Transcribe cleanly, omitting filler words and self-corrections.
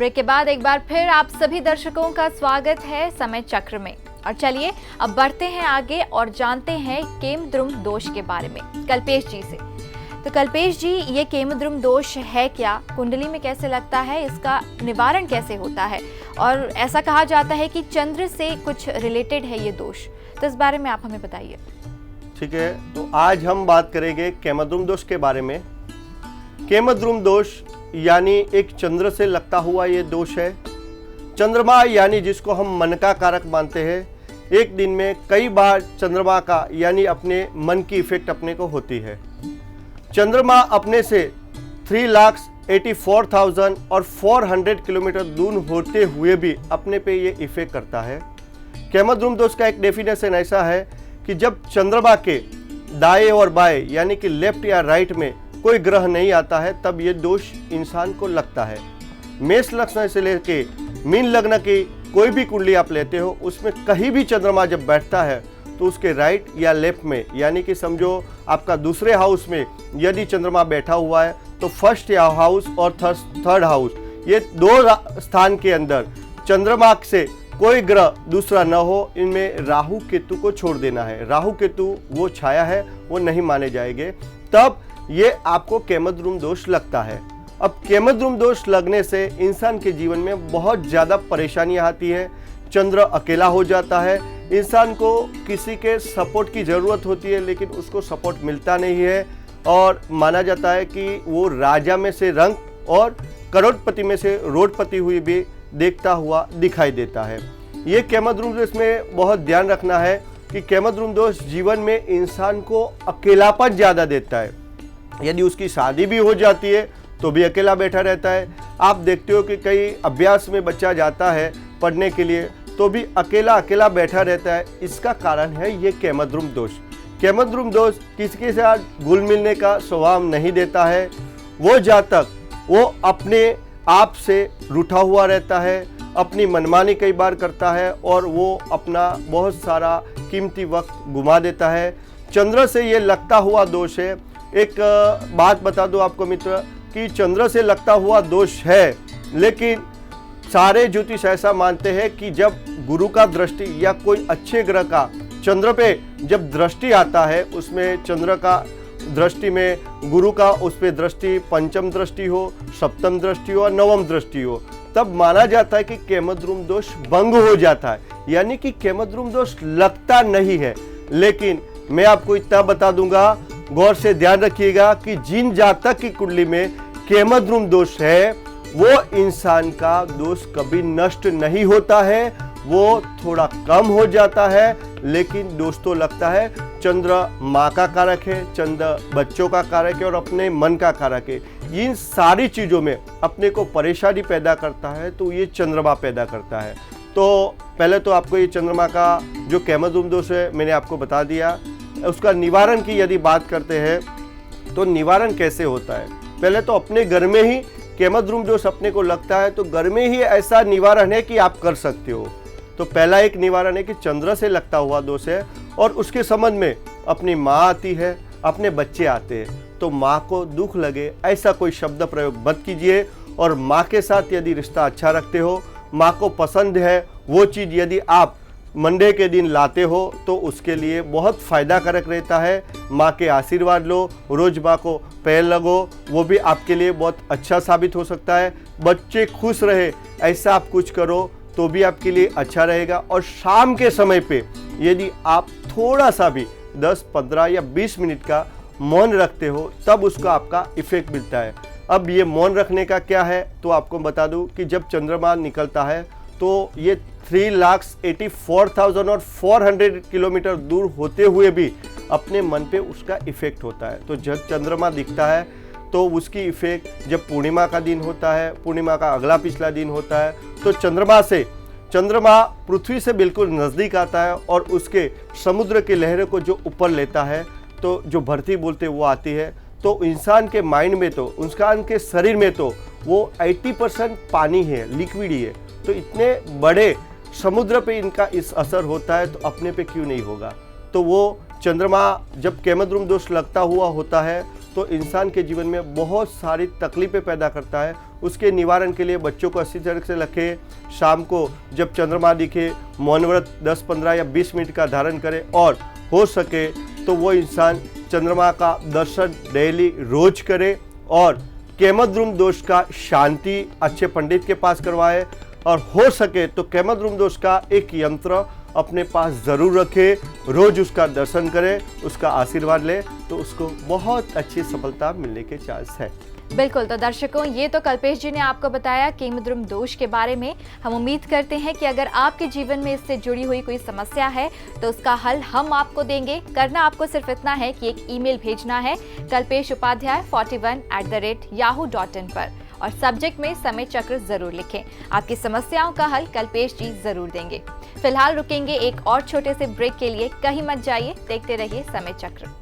Break के बाद एक बार फिर आप सभी दर्शकों का स्वागत है समय चक्र में। और चलिए अब बढ़ते हैं आगे और जानते हैं केमद्रुम दोष के बारे में कल्पेश जी से। तो कल्पेश जी, ये केमद्रुम दोष है क्या, कुंडली में कैसे लगता है, इसका निवारण कैसे होता है? और ऐसा कहा जाता है कि चंद्र से कुछ रिलेटेड है ये दोष, तो इस बारे में आप हमें बताइए। ठीक है, तो आज हम बात करेंगे केमद्रुम दोष के बारे में। केमद्रुम दोष यानी एक चंद्र से लगता हुआ ये दोष है। चंद्रमा यानी जिसको हम मन का कारक मानते हैं, एक दिन में कई बार चंद्रमा का यानी अपने मन की इफेक्ट अपने को होती है। चंद्रमा अपने से 3,84,400 किलोमीटर दूर होते हुए भी अपने पे ये इफेक्ट करता है। केमद्रुम दोष का एक डेफिनेशन ऐसा है कि जब चंद्रमा के दाएं और बाएं यानी कि लेफ्ट या राइट में कोई ग्रह नहीं आता है, तब ये दोष इंसान को लगता है। मेष लग्न से लेके मीन लग्न की कोई भी कुंडली आप लेते हो, उसमें कहीं भी चंद्रमा जब बैठता है तो उसके राइट या लेफ्ट में यानी कि समझो आपका दूसरे हाउस में यदि चंद्रमा बैठा हुआ है तो फर्स्ट हाउस और थर्ड हाउस, ये दो स्थान के अंदर चंद्रमा से कोई ग्रह दूसरा न हो, इनमें राहु केतु को छोड़ देना है। राहु केतु वो छाया है, वो नहीं माने जाएंगे, तब ये आपको केमद्रुम दोष लगता है। अब केमद्रुम दोष लगने से इंसान के जीवन में बहुत ज़्यादा परेशानियां आती है। चंद्र अकेला हो जाता है, इंसान को किसी के सपोर्ट की ज़रूरत होती है लेकिन उसको सपोर्ट मिलता नहीं है, और माना जाता है कि वो राजा में से रंक और करोड़पति में से रोडपति हुई भी देखता हुआ दिखाई देता है। ये केमद्रुम दोष में बहुत ध्यान रखना है कि केमद्रुम दोष जीवन में इंसान को अकेलापन ज़्यादा देता है। यदि उसकी शादी भी हो जाती है तो भी अकेला बैठा रहता है। आप देखते हो कि कई अभ्यास में बच्चा जाता है पढ़ने के लिए तो भी अकेला अकेला बैठा रहता है। इसका कारण है ये केमद्रुम दोष। केमद्रुम दोष किसी के साथ घुल मिलने का स्वभाव नहीं देता है। वो जातक वो अपने आप से रूठा हुआ रहता है, अपनी मनमानी कई बार करता है और वो अपना बहुत सारा कीमती वक्त गुमा देता है। चंद्र से ये लगता हुआ दोष है। एक बात बता दूं आपको मित्र कि चंद्र से लगता हुआ दोष है, लेकिन सारे ज्योतिष ऐसा मानते हैं कि जब गुरु का दृष्टि या कोई अच्छे ग्रह का चंद्र पे जब दृष्टि आता है, उसमें चंद्र का दृष्टि में गुरु का उस पे दृष्टि पंचम दृष्टि हो, सप्तम दृष्टि हो और नवम दृष्टि हो, तब माना जाता है कि केमद्रुम दोष भंग हो जाता है, यानी कि केमद्रुम दोष लगता नहीं है। लेकिन मैं आपको इतना बता दूंगा, गौर से ध्यान रखिएगा कि जिन जातक की कुंडली में केमद्रुम दोष है वो इंसान का दोष कभी नष्ट नहीं होता है, वो थोड़ा कम हो जाता है, लेकिन दोष तो लगता है। चंद्र माँ का कारक है, चंद्र बच्चों का कारक है और अपने मन का कारक है। इन सारी चीज़ों में अपने को परेशानी पैदा करता है तो ये चंद्रमा पैदा करता है। तो पहले तो आपको ये चंद्रमा का जो केमद्रुम दोष है मैंने आपको बता दिया। उसका निवारण की यदि बात करते हैं तो निवारण कैसे होता है, पहले तो अपने घर में ही केमद्रुम दोष अपने को लगता है तो घर में ही ऐसा निवारण है कि आप कर सकते हो। तो पहला एक निवारण है कि चंद्र से लगता हुआ दोष है और उसके संबंध में अपनी माँ आती है, अपने बच्चे आते हैं, तो माँ को दुख लगे ऐसा कोई शब्द प्रयोग मत कीजिए। और माँ के साथ यदि रिश्ता अच्छा रखते हो, माँ को पसंद है वो चीज़ यदि आप मंडे के दिन लाते हो तो उसके लिए बहुत फ़ायदाकारक रहता है। माँ के आशीर्वाद लो, रोज माँ को पैर लगो, वो भी आपके लिए बहुत अच्छा साबित हो सकता है। बच्चे खुश रहे ऐसा आप कुछ करो तो भी आपके लिए अच्छा रहेगा। और शाम के समय पे यदि आप थोड़ा सा भी 10, 15 या 20 मिनट का मौन रखते हो तब उसका आपका इफेक्ट मिलता है। अब ये मौन रखने का क्या है तो आपको बता दूं कि जब चंद्रमा निकलता है तो ये 3,84,400 किलोमीटर दूर होते हुए भी अपने मन पे उसका इफेक्ट होता है। तो जब चंद्रमा दिखता है तो उसकी इफेक्ट जब पूर्णिमा का दिन होता है, पूर्णिमा का अगला पिछला दिन होता है, तो चंद्रमा पृथ्वी से बिल्कुल नज़दीक आता है और उसके समुद्र की लहरों को जो ऊपर लेता है तो जो भरती बोलते वो आती है। तो इंसान के माइंड में तो इंसान के शरीर में तो वो 80% पानी है, लिक्विड ही है। तो इतने बड़े समुद्र पे इनका इस असर होता है तो अपने पे क्यों नहीं होगा। तो वो चंद्रमा जब केमद्रुम दोष लगता हुआ होता है तो इंसान के जीवन में बहुत सारी तकलीफें पैदा करता है। उसके निवारण के लिए बच्चों को अच्छी तरह से रखें, शाम को जब चंद्रमा दिखे मौन व्रत 10, 15 या 20 मिनट का धारण करें और हो सके तो वो इंसान चंद्रमा का दर्शन डेली रोज करे और केमद्रुम दोष का शांति अच्छे पंडित के पास करवाए और हो सके तो केमद्रुम दोष का एक यंत्र अपने पास ज़रूर रखे, रोज उसका दर्शन करे, उसका आशीर्वाद ले तो उसको बहुत अच्छी सफलता मिलने के चांस है। बिल्कुल। तो दर्शकों, ये तो कल्पेश जी ने आपको बताया केमद्रुम दोष के बारे में। हम उम्मीद करते हैं कि अगर आपके जीवन में इससे जुड़ी हुई कोई समस्या है तो उसका हल हम आपको देंगे। करना आपको सिर्फ इतना है कि एक ईमेल भेजना है kalpeshupadhyay41@yahoo.in पर और सब्जेक्ट में समय चक्र जरूर लिखें। आपकी समस्याओं का हल कल्पेश जी जरूर देंगे। फिलहाल रुकेंगे एक और छोटे से ब्रेक के लिए, कहीं मत जाइए, देखते रहिए समय चक्र।